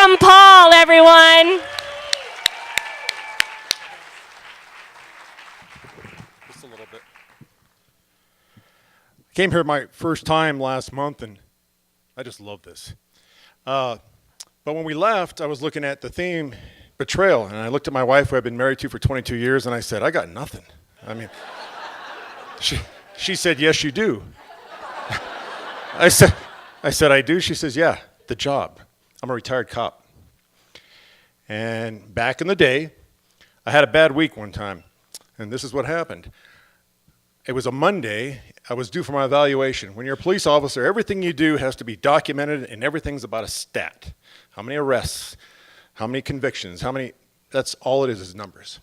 Welcome, Paul, everyone. Just a little bit. I came here my first time last month, and I just love this. But when we left, I was looking at the theme, Betrayal, and I looked at my wife, who I've been married to for 22 years, and I said, I got nothing. I mean, she said, yes, you do. I said, I do? She says, yeah, the job. I'm a retired cop. And back in the day, I had a bad week one time, and this is what happened. It was a Monday. I was due for my evaluation. When you're a police officer, everything you do has to be documented, and everything's about a stat. How many arrests, how many convictions, that's all it is numbers.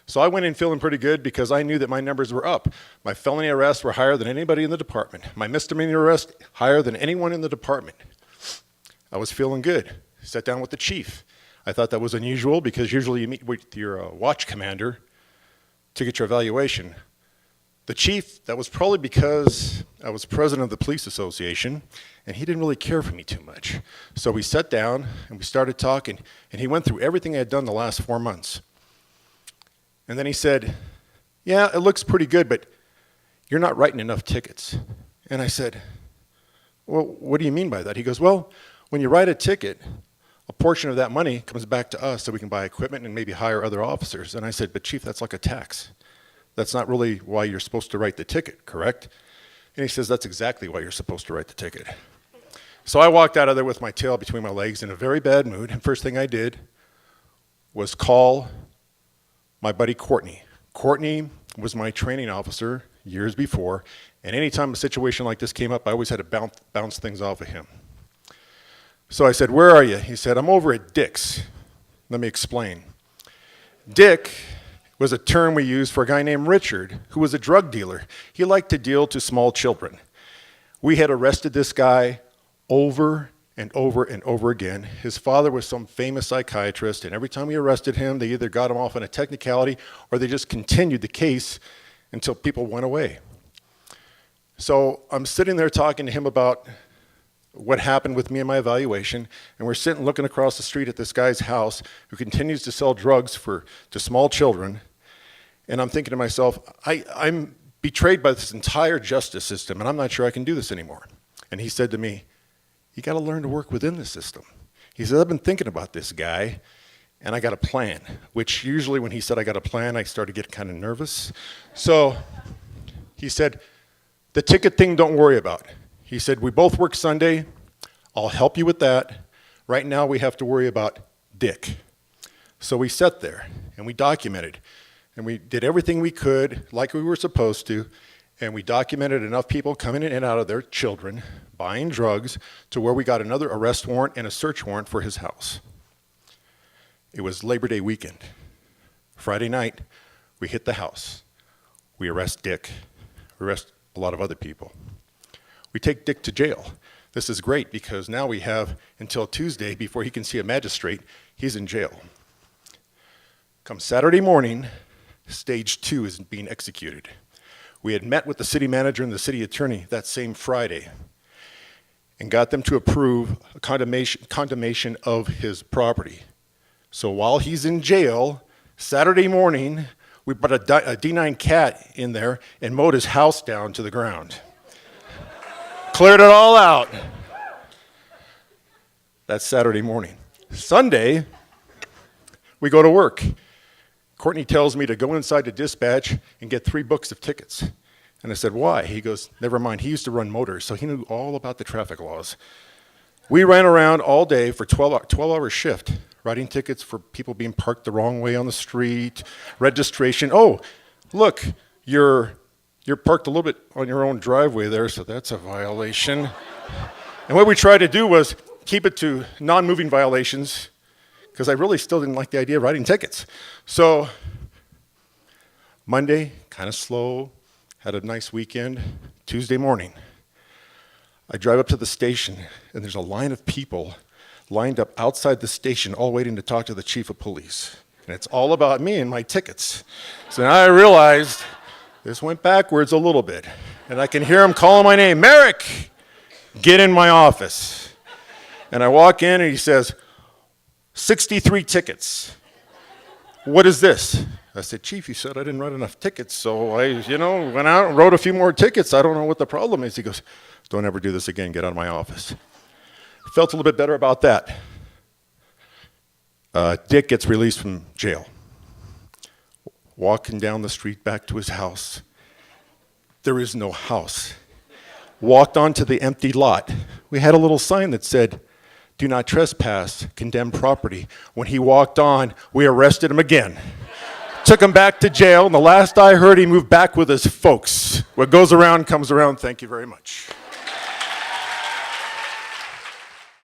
So I went in feeling pretty good because I knew that my numbers were up. My felony arrests were higher than anybody in the department. My misdemeanor arrests higher than anyone in the department. I was feeling good. Sat down with the chief. I thought that was unusual because usually you meet with your watch commander to get your evaluation. The chief, that was probably because I was president of the police association, and he didn't really care for me too much. So we sat down and we started talking, and he went through everything I had done the last 4 months. And then he said, yeah, it looks pretty good, but you're not writing enough tickets. And I said, well, what do you mean by that? He goes, well, when you write a ticket, a portion of that money comes back to us so we can buy equipment and maybe hire other officers. And I said, but Chief, that's like a tax. That's not really why you're supposed to write the ticket, correct? And he says, that's exactly why you're supposed to write the ticket. So I walked out of there with my tail between my legs in a very bad mood. And first thing I did was call my buddy Courtney. Courtney was my training officer years before, and anytime a situation like this came up, I always had to bounce things off of him. So I said, where are you? He said, I'm over at Dick's. Let me explain. Dick was a term we used for a guy named Richard, who was a drug dealer. He liked to deal to small children. We had arrested this guy over and over and over again. His father was some famous psychiatrist, and every time we arrested him, they either got him off on a technicality or they just continued the case until people went away. So I'm sitting there talking to him about what happened with me and my evaluation, and we're sitting looking across the street at this guy's house who continues to sell drugs to small children, and I'm thinking to myself, I'm betrayed by this entire justice system, and I'm not sure I can do this anymore. And he said to me, you got to learn to work within the system. He said, I've been thinking about this guy, and I got a plan, which usually when he said I got a plan, I started to get kind of nervous. So he said, the ticket thing, don't worry about. He said, we both work Sunday. I'll help you with that. Right now we have to worry about Dick. So we sat there, and we documented, and we did everything we could like we were supposed to, and we documented enough people coming in and out of their children, buying drugs, to where we got another arrest warrant and a search warrant for his house. It was Labor Day weekend. Friday night, we hit the house. We arrest Dick. We arrest a lot of other people. We take Dick to jail. This is great because now we have until Tuesday before he can see a magistrate. He's in jail. Come Saturday morning, stage 2 is being executed. We had met with the city manager and the city attorney that same Friday and got them to approve a condemnation of his property. So while he's in jail, Saturday morning, we put a D9 cat in there and mowed his house down to the ground. Cleared it all out. That's Saturday morning. Sunday, we go to work. Courtney tells me to go inside to dispatch and get 3 books of tickets. And I said, why? He goes, never mind. He used to run motors, so he knew all about the traffic laws. We ran around all day for 12-hour shift, writing tickets for people being parked the wrong way on the street, registration. Oh, look, you're parked a little bit on your own driveway there, so that's a violation. And what we tried to do was keep it to non-moving violations, because I really still didn't like the idea of writing tickets. So Monday, kind of slow, had a nice weekend. Tuesday morning, I drive up to the station, and there's a line of people lined up outside the station, all waiting to talk to the chief of police. And it's all about me and my tickets. So now I realized this went backwards a little bit, and I can hear him calling my name, Merrick, get in my office. And I walk in, and he says, 63 tickets. What is this? I said, Chief, you said I didn't write enough tickets, so I, went out and wrote a few more tickets. I don't know what the problem is. He goes, don't ever do this again. Get out of my office. Felt a little bit better about that. Dick gets released from jail. Walking down the street back to his house. There is no house. Walked onto the empty lot. We had a little sign that said, do not trespass, condemned property. When he walked on, we arrested him again. Took him back to jail, and the last I heard, he moved back with his folks. What goes around comes around. Thank you very much.